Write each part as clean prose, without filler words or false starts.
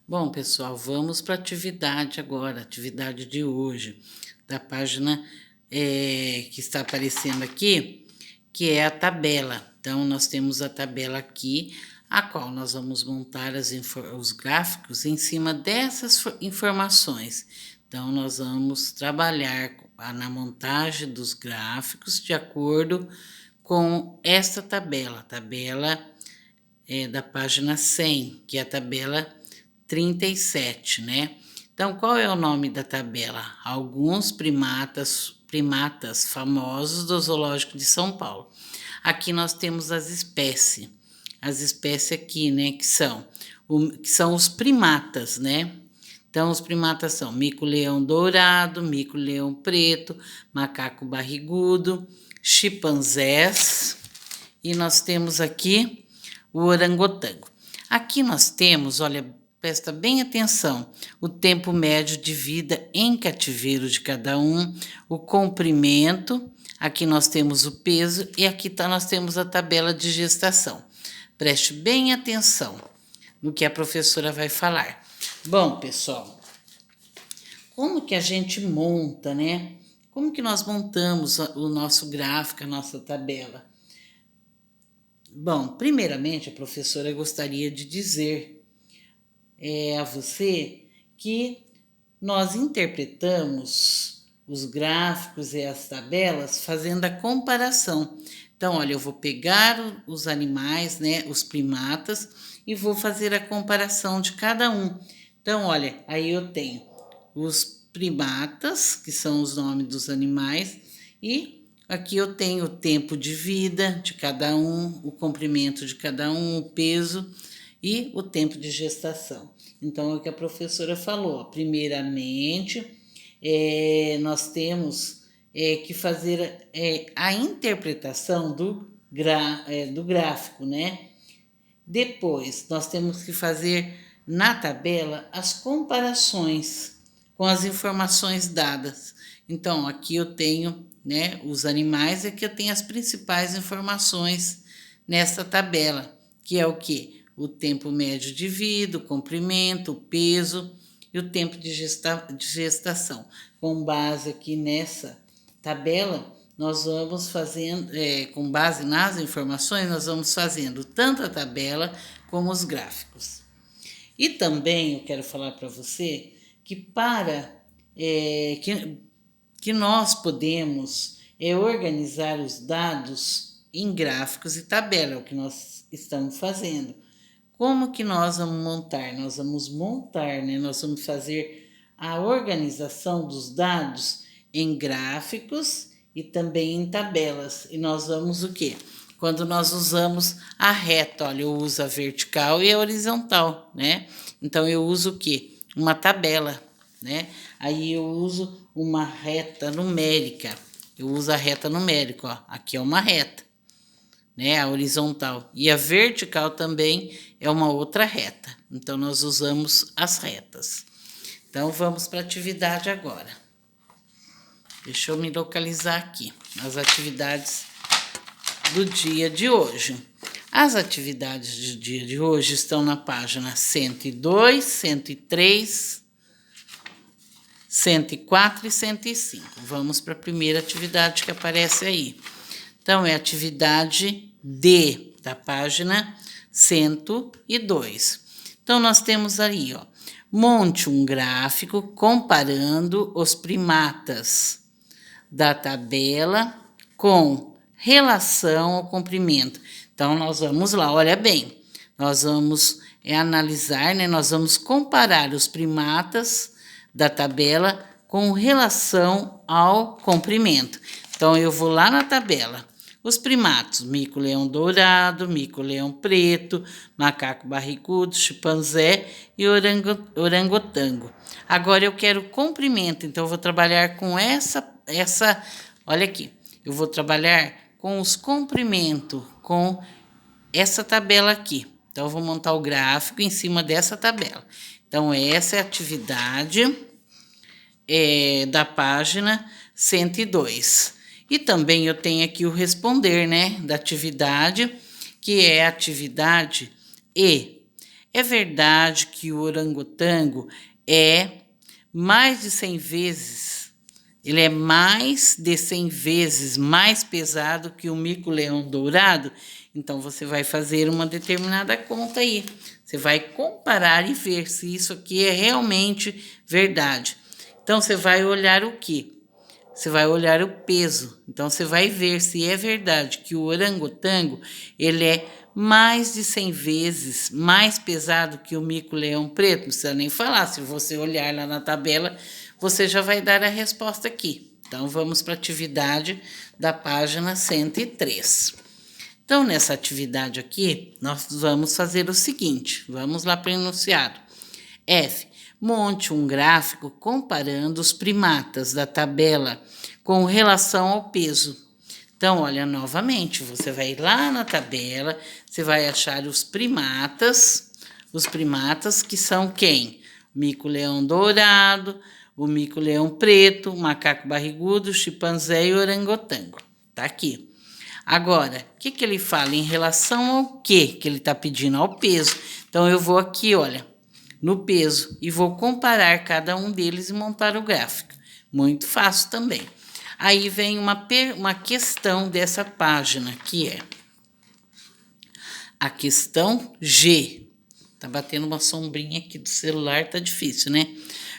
Bom, pessoal, vamos para a atividade agora, atividade de hoje, da página que está aparecendo aqui, que é a tabela. Então, nós temos a tabela aqui, a qual nós vamos montar os gráficos em cima dessas informações. Então, nós vamos trabalhar na montagem dos gráficos de acordo com esta tabela, da página 100, que é a tabela 37, né? Então, qual é o nome da tabela? Alguns primatas famosos do Zoológico de São Paulo. Aqui nós temos as espécies aqui, né, que são os primatas, né? Então, os primatas são mico-leão dourado, mico-leão preto, macaco barrigudo, chimpanzés, e nós temos aqui o orangotango. Aqui nós temos, olha, presta bem atenção, o tempo médio de vida em cativeiro de cada um, o comprimento, aqui nós temos o peso e aqui nós temos a tabela de gestação. Preste bem atenção no que a professora vai falar. Bom, pessoal, como que a gente monta, né? Como que nós montamos o nosso gráfico, a nossa tabela? Bom, primeiramente, a professora gostaria de dizer a você que nós interpretamos os gráficos e as tabelas fazendo a comparação. Então, olha, eu vou pegar os animais, né, os primatas, e vou fazer a comparação de cada um. Então, olha, aí eu tenho os primatas, que são os nomes dos animais, e aqui eu tenho o tempo de vida de cada um, o comprimento de cada um, o peso e o tempo de gestação. Então, é o que a professora falou. Primeiramente, nós temos que fazer a interpretação do gráfico, né? Depois, nós temos que fazer na tabela as comparações com as informações dadas. Então, aqui eu tenho, né, os animais, aqui eu tenho as principais informações nessa tabela, que é o quê? O tempo médio de vida, o comprimento, o peso e o tempo de gestação. Com base aqui nessa tabela, nós vamos fazendo, com base nas informações, nós vamos fazendo tanto a tabela como os gráficos. E também eu quero falar para você que que nós podemos organizar os dados em gráficos e tabela, é o que nós estamos fazendo. Como que nós vamos montar? Nós vamos montar, né? Nós vamos fazer a organização dos dados em gráficos e também em tabelas. E nós vamos o quê? Quando nós usamos a reta, olha, eu uso a vertical e a horizontal, né? Então, eu uso o quê? Uma tabela, né? Aí eu uso uma reta numérica. Eu uso a reta numérica, ó. Aqui é uma reta, né? A horizontal. E a vertical também é uma outra reta. Então, nós usamos as retas. Então, vamos para a atividade agora. Deixa eu me localizar aqui. As atividades do dia de hoje. As atividades do dia de hoje estão na página 102, 103, 104 e 105. Vamos para a primeira atividade que aparece aí. Então, é a atividade D, da página 102. Então, nós temos aí, ó, monte um gráfico comparando os primatas da tabela com relação ao comprimento. Então, nós vamos lá, olha bem, nós vamos analisar, né? Nós vamos comparar os primatas da tabela com relação ao comprimento. Então, eu vou lá na tabela. Os primatas, mico-leão dourado, mico-leão preto, macaco barrigudo, chimpanzé e orangotango. Agora, eu quero comprimento, então eu vou trabalhar com olha aqui, eu vou trabalhar com os comprimentos, com essa tabela aqui. Então, eu vou montar o gráfico em cima dessa tabela. Então, essa é a atividade da página 102. E também eu tenho aqui o responder, né, da atividade, que é a atividade E. É verdade que o orangotango é mais de 100 vezes, ele é mais de 100 vezes mais pesado que o mico-leão dourado? Então, você vai fazer uma determinada conta aí. Você vai comparar e ver se isso aqui é realmente verdade. Então, você vai olhar o quê? Você vai olhar o peso. Então, você vai ver se é verdade que o orangotango, ele é mais de 100 vezes mais pesado que o mico-leão preto. Não precisa nem falar. Se você olhar lá na tabela, você já vai dar a resposta aqui. Então, vamos para a atividade da página 103. Então, nessa atividade aqui, nós vamos fazer o seguinte. Vamos lá para o enunciado. F. Monte um gráfico comparando os primatas da tabela com relação ao peso. Então, olha, novamente, você vai lá na tabela, você vai achar os primatas que são quem? O mico-leão dourado, o mico-leão preto, o macaco barrigudo, o chimpanzé e o orangotango. Tá aqui. Agora, o que ele fala em relação ao que ele está pedindo? Ao peso. Então, eu vou aqui, olha, no peso e vou comparar cada um deles e montar o gráfico. Muito fácil também. Aí vem uma questão dessa página, que é a questão G. Tá batendo uma sombrinha aqui do celular, tá difícil, né?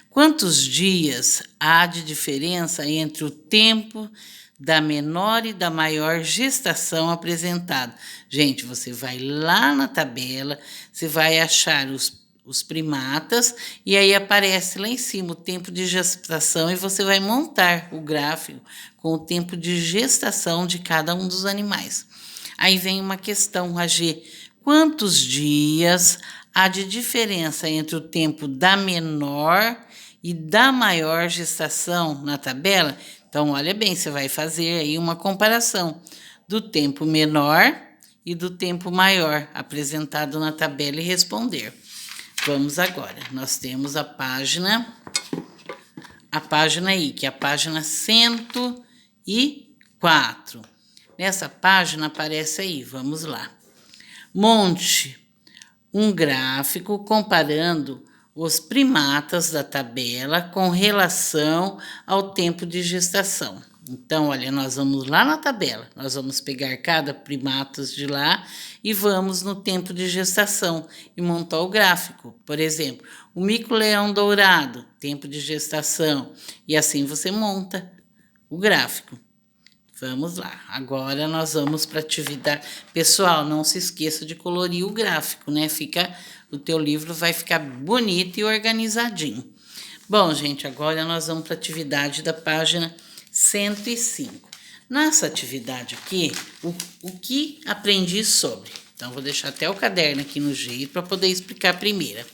Quantos dias há de diferença entre o tempo da menor e da maior gestação apresentada? Gente, você vai lá na tabela, você vai achar os primatas, e aí aparece lá em cima o tempo de gestação e você vai montar o gráfico com o tempo de gestação de cada um dos animais. Aí vem uma questão, a G. Quantos dias há de diferença entre o tempo da menor e da maior gestação na tabela? Então, olha bem, você vai fazer aí uma comparação do tempo menor e do tempo maior apresentado na tabela e responder. Vamos agora, nós temos a página aí, que é a página 104. Nessa página aparece aí, vamos lá. Monte um gráfico comparando os primatas da tabela com relação ao tempo de gestação. Então, olha, nós vamos lá na tabela, nós vamos pegar cada primatas de lá e vamos no tempo de gestação e montar o gráfico. Por exemplo, o mico-leão dourado, tempo de gestação, e assim você monta o gráfico. Vamos lá, agora nós vamos para a atividade. Pessoal, não se esqueça de colorir o gráfico, né? O teu livro vai ficar bonito e organizadinho. Bom, gente, agora nós vamos para a atividade da página 105. Nessa atividade aqui, o que aprendi sobre? Então, vou deixar até o caderno aqui no jeito para poder explicar a primeira.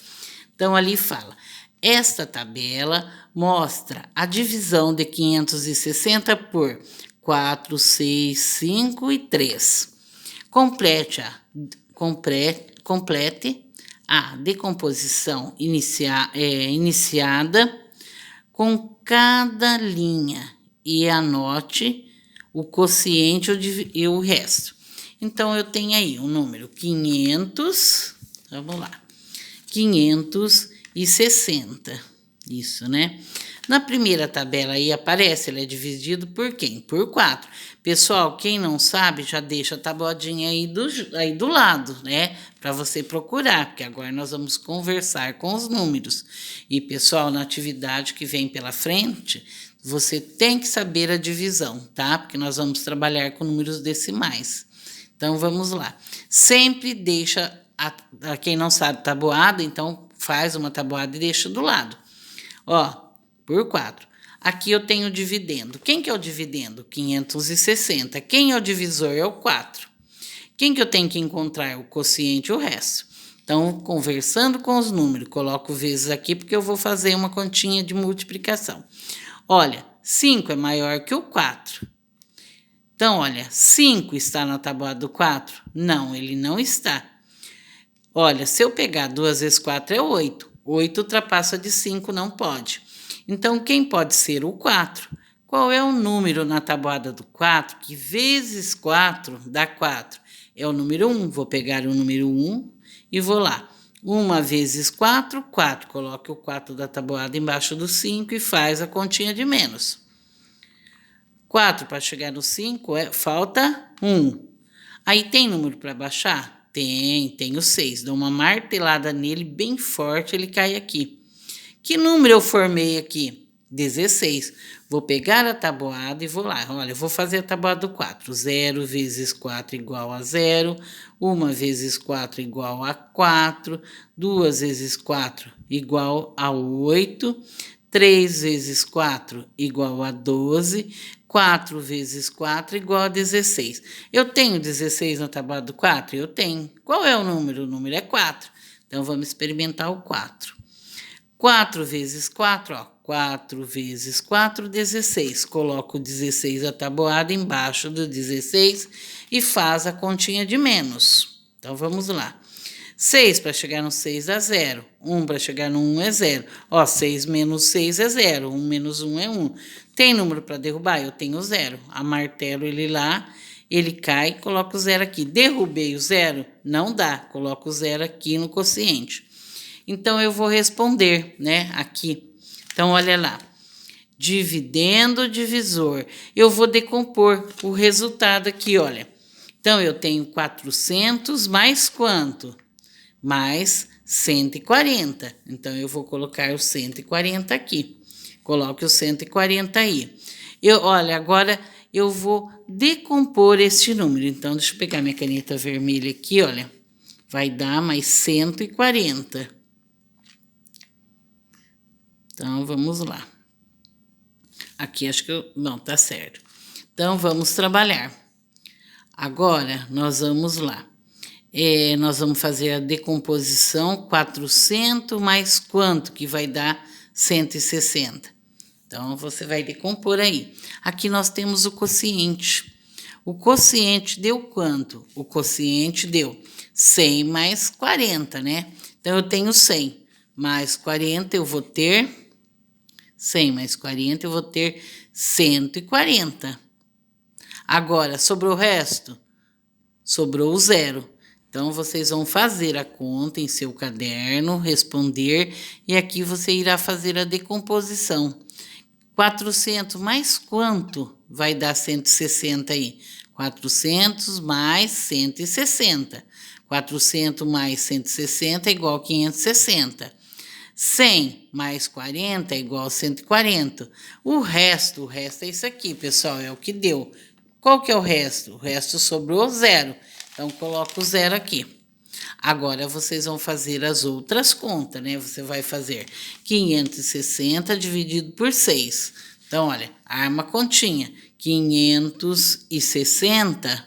Então, ali fala, esta tabela mostra a divisão de 560 por 4, 6, 5 e 3. Complete a decomposição iniciada com cada linha e anote o quociente e o resto. Então, eu tenho aí o número 500, vamos lá, 560, isso, né? Na primeira tabela aí aparece, ele é dividido por quem? Por 4. Pessoal, quem não sabe, já deixa a tabuadinha aí do lado, né? Para você procurar, porque agora nós vamos conversar com os números. E, pessoal, na atividade que vem pela frente, você tem que saber a divisão, tá? Porque nós vamos trabalhar com números decimais. Então, vamos lá. Sempre deixa, a quem não sabe tabuada, então faz uma tabuada e deixa do lado. Ó, por 4. Aqui eu tenho o dividendo. Quem que é o dividendo? 560. Quem é o divisor? É o 4. Quem que eu tenho que encontrar? O quociente e o resto. Então, conversando com os números, coloco vezes aqui porque eu vou fazer uma continha de multiplicação. Olha, 5 é maior que o 4. Então, olha, 5 está na tabuada do 4? Não, ele não está. Olha, se eu pegar 2 vezes 4 é 8. 8 ultrapassa de 5, não pode. Então, quem pode ser o 4? Qual é o número na tabuada do 4 que vezes 4 dá 4? É o número 1. Vou pegar o número 1 e vou lá. 1 vezes 4, 4. Coloque o 4 da tabuada embaixo do 5 e faz a continha de menos. 4 para chegar no 5, falta 1. Aí tem número para baixar? Tem o 6. Dou uma martelada nele bem forte, ele cai aqui. Que número eu formei aqui? 16. Vou pegar a tabuada e vou lá. Olha, eu vou fazer a tabuada do 4. 0 vezes 4 igual a 0. 1 vezes 4 igual a 4. 2 vezes 4 igual a 8. 3 vezes 4 igual a 12. 4 vezes 4 igual a 16. Eu tenho 16 na tabuada do 4? Eu tenho. Qual é o número? O número é 4. Então, vamos experimentar o 4. 4 vezes 4, ó. 4 vezes 4, 16. Coloco o 16 a tabuada embaixo do 16 e faz a continha de menos. Então, vamos lá. 6 para chegar no 6 dá 0. 1 para chegar no 1 é 0. Ó, 6 menos 6 é 0. 1 menos 1 é 1. Tem número para derrubar? Eu tenho 0. Amartelo ele lá, ele cai, coloco o 0 aqui. Derrubei o 0? Não dá. Coloco o 0 aqui no quociente. Então, eu vou responder, né, aqui. Então, olha lá. Dividendo o divisor. Eu vou decompor o resultado aqui, olha. Então, eu tenho 400 mais quanto? Mais 140. Então, eu vou colocar o 140 aqui. Coloque o 140 aí. Olha, agora eu vou decompor este número. Então, deixa eu pegar minha caneta vermelha aqui, olha. Vai dar mais 140. Então, vamos lá. Aqui acho que não, tá certo. Então, vamos trabalhar. Agora, nós vamos lá. Nós vamos fazer a decomposição 400 mais quanto que vai dar 160. Então, você vai decompor aí. Aqui nós temos o quociente. O quociente deu quanto? O quociente deu 100 mais 40, né? Então, eu tenho 100 mais 40, eu vou ter 100 mais 40, eu vou ter 140. Agora, sobrou o resto? Sobrou o 0. Então, vocês vão fazer a conta em seu caderno, responder, e aqui você irá fazer a decomposição. 400 mais quanto vai dar 160 aí? 400 mais 160. 400 mais 160 é igual a 560. 100 mais 40 é igual a 140. O resto é isso aqui, pessoal, é o que deu. Qual que é o resto? O resto sobrou 0. Então, coloco o 0 aqui. Agora, vocês vão fazer as outras contas, né? Você vai fazer 560 dividido por 6. Então, olha, arma continha. 560.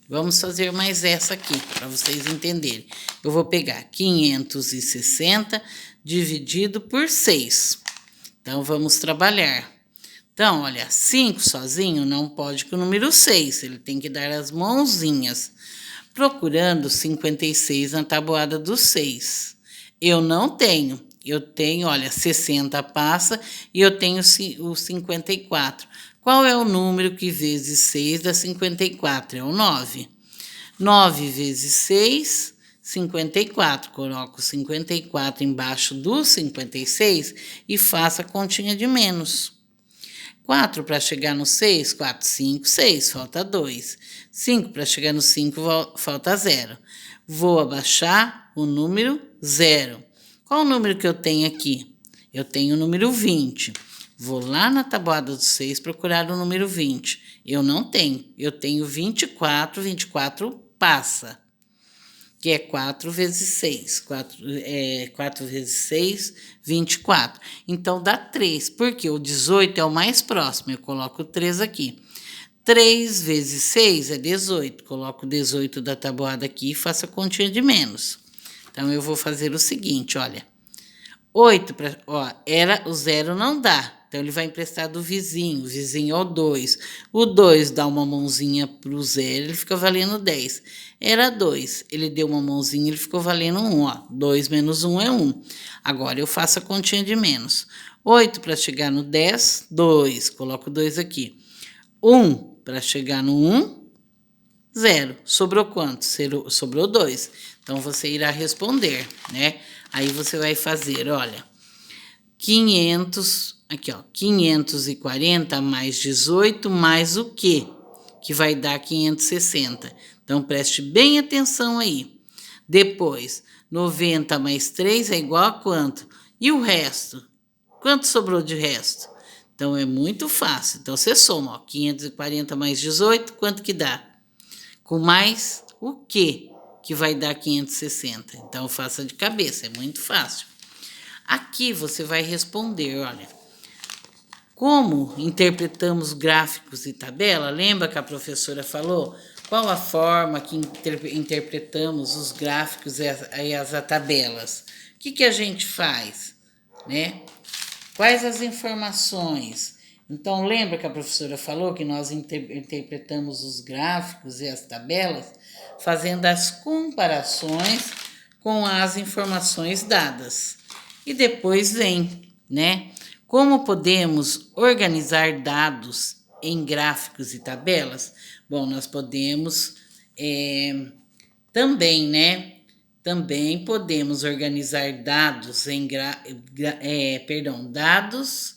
Vamos fazer mais essa aqui, para vocês entenderem. Eu vou pegar 560 dividido por 6. Então, vamos trabalhar. Então, olha, 5 sozinho não pode com o número 6. Ele tem que dar as mãozinhas. Procurando 56 na tabuada do 6. Eu não tenho. Eu tenho, olha, 60 passa e eu tenho o 54. Qual é o número que vezes 6 dá 54? É o 9. 9 vezes 6, 54. Coloco 54 embaixo do 56 e faço a continha de menos. 4 para chegar no 6, 4, 5, 6, falta 2. 5 para chegar no 5, falta 0. Vou abaixar o número 0. Qual o número que eu tenho aqui? Eu tenho o número 20. Vou lá na tabuada do 6 procurar o número 20. Eu não tenho. Eu tenho 24, 24 passa. Que é 4 vezes 6. 4 vezes 6, 24. Então, dá 3, porque o 18 é o mais próximo. Eu coloco o 3 aqui. 3 vezes 6 é 18. Coloco o 18 da tabuada aqui e faço a continha de menos. Então, eu vou fazer o seguinte, olha. 8, o 0 não dá. Então, ele vai emprestar do vizinho. O vizinho é o 2. O 2 dá uma mãozinha para o 0, ele fica valendo 10. Era 2. Ele deu uma mãozinha, ele ficou valendo 1. Ó. 2 menos 1 é 1. Agora, eu faço a continha de menos. 8 para chegar no 10, 2. Coloco 2 aqui. 1 para chegar no 1, 0. Sobrou quanto? Sobrou 2. Então, você irá responder, né? Aí, você vai fazer, olha, 500, aqui, ó, 540 mais 18 mais o quê? Que vai dar 560. Então, preste bem atenção aí. Depois, 90 mais 3 é igual a quanto? E o resto? Quanto sobrou de resto? Então, é muito fácil. Então, você soma, ó, 540 mais 18, quanto que dá? Com mais o quê? Que vai dar 560. Então, faça de cabeça, é muito fácil. Aqui você vai responder, olha, como interpretamos gráficos e tabela? Lembra que a professora falou? Qual a forma que interpretamos os gráficos e as tabelas? O que a gente faz, né? Quais as informações? Então, lembra que a professora falou que nós interpretamos os gráficos e as tabelas fazendo as comparações com as informações dadas. E depois vem, né? Como podemos organizar dados em gráficos e tabelas? Bom, nós podemos também, né? Também podemos organizar dados dados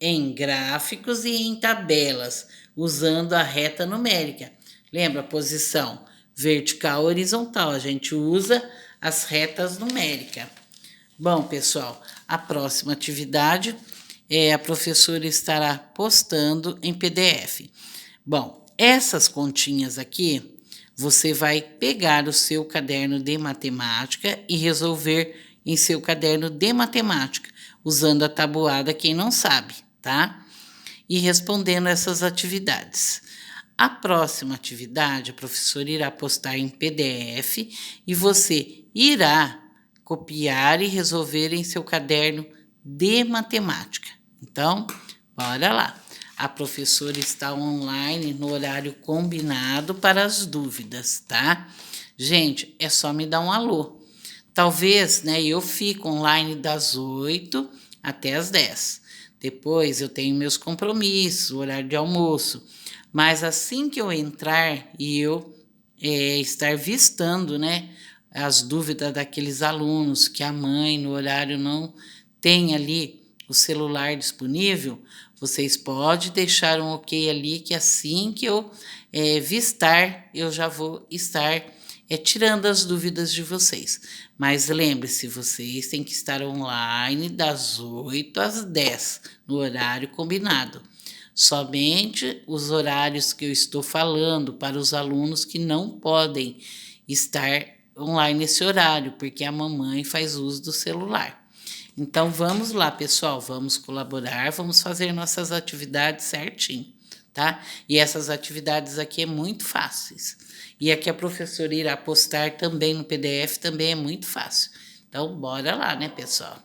em gráficos e em tabelas, usando a reta numérica. Lembra a posição vertical, horizontal? A gente usa as retas numéricas. Bom, pessoal, a próxima atividade a professora estará postando em PDF. Bom, essas continhas aqui, você vai pegar o seu caderno de matemática e resolver em seu caderno de matemática, usando a tabuada, quem não sabe, tá? E respondendo essas atividades. A próxima atividade, a professora irá postar em PDF e você irá copiar e resolver em seu caderno de matemática. Então, bora lá. A professora está online no horário combinado para as dúvidas, tá? Gente, é só me dar um alô. Talvez, né, eu fico online das 8 até as 10. Depois eu tenho meus compromissos, horário de almoço. Mas assim que eu entrar e eu estar vistando, né, as dúvidas daqueles alunos que a mãe no horário não tem ali o celular disponível, vocês podem deixar um ok ali que assim que eu vistar, eu já vou estar tirando as dúvidas de vocês. Mas lembre-se, vocês têm que estar online das 8 às 10, no horário combinado. Somente os horários que eu estou falando para os alunos que não podem estar online nesse horário, porque a mamãe faz uso do celular. Então, vamos lá, pessoal, vamos colaborar, vamos fazer nossas atividades certinho, tá? E essas atividades aqui é muito fáceis. E aqui a professora irá postar também no PDF, também é muito fácil. Então, bora lá, né, pessoal?